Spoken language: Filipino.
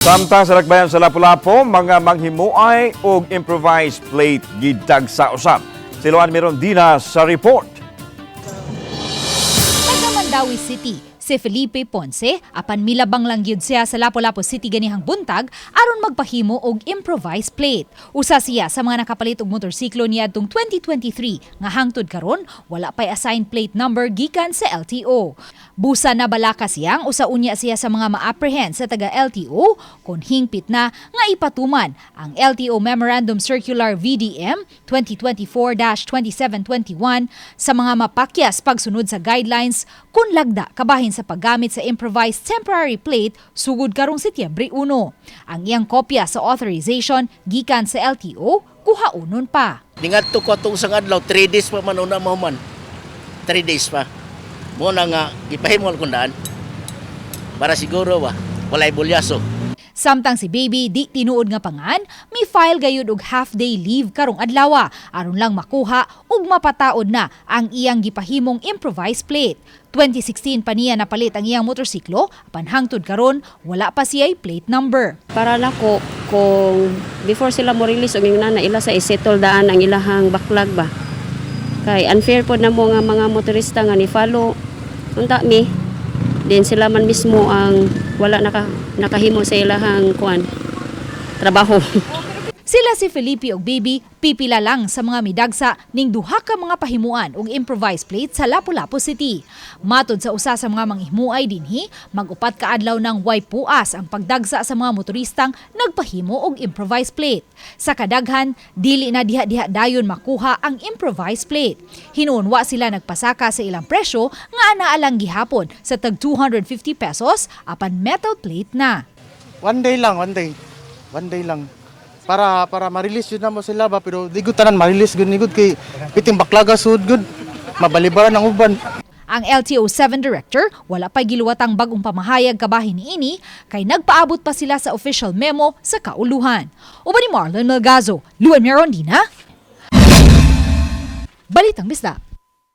Samtang sa lakbayan sa Lapu-Lapu, mga manghimoay o improvised plate gidagsa usab. Siluan meron dina sa report. Taga-Mandawi City, si Felipe Ponce, apan milabang lang gyud siya sa Lapu-Lapu City ganihang buntag aron magpahimo og improvised plate. Usa siya sa mga nakapalit og motorsiklo niadtong 2023 nga hangtod karon wala pay assigned plate number gikan sa LTO. Busa na balaka siyang usa-unya siya sa mga ma-apprehend sa taga-LTO kung hingpit na nga ipatuman ang LTO Memorandum Circular VDM 2024-2721 sa mga mapakyas pagsunod sa guidelines kung lagda kabahin sa paggamit sa improvised temporary plate sugod karong Setyembre 1. Ang iyang kopya sa authorization gikan sa LTO kuhaunon pa. Dingadto ko atong sang adlaw 3 days pa man una mahuman. 3 days pa. Muna nga, ipahimo akong daan. Para siguro walay bulyaso. Samtang si Baby di tinuod nga pangan, may file gayud og half-day leave karong adlaw aron lang makuha ug mapataod na ang iyang gipahimong improvised plate. 2016 pa niya napalit ang iyang motorsiklo, apan hangtod karon wala pa siya'y plate number. Para nako kung before sila mo release og na ila sa isettle daan ang ilahang backlog ba. Kay unfair po na mo nga mga motorista nga ni follow unta mi. Then sila man mismo ang wala nakahimo sa ilahang trabaho. Sila si Felipe ug Baby pipila lang sa mga midagsa ning duha ka mga pahimuan og improvised plate sa Lapu-Lapu City. Matod sa usa sa mga manghimoay dinhi, mag-upat ka adlaw ng puas ang pagdagsa sa mga motoristang nagpahimo og improvised plate. Sa kadaghan, dili na diha-diha dayon makuha ang improvised plate. Hinuon wa sila nagpasaka sa ilang presyo nga anaa lang gihapon sa tag 250 pesos apan metal plate na. One day lang. Para ma-release yun na mo sila ba, pero di gud tanan ma-release gud ni gud kay piting baklaga sud gud mabalibaran ang uban. Ang LTO 7 director wala pay giluwatang bag-ong pamahayag kabahin niini kay nagpaabot pa sila sa official memo sa kauluhan. Uban ni Marlon Melgazo, Luan Merondina, Balitang Bisdak.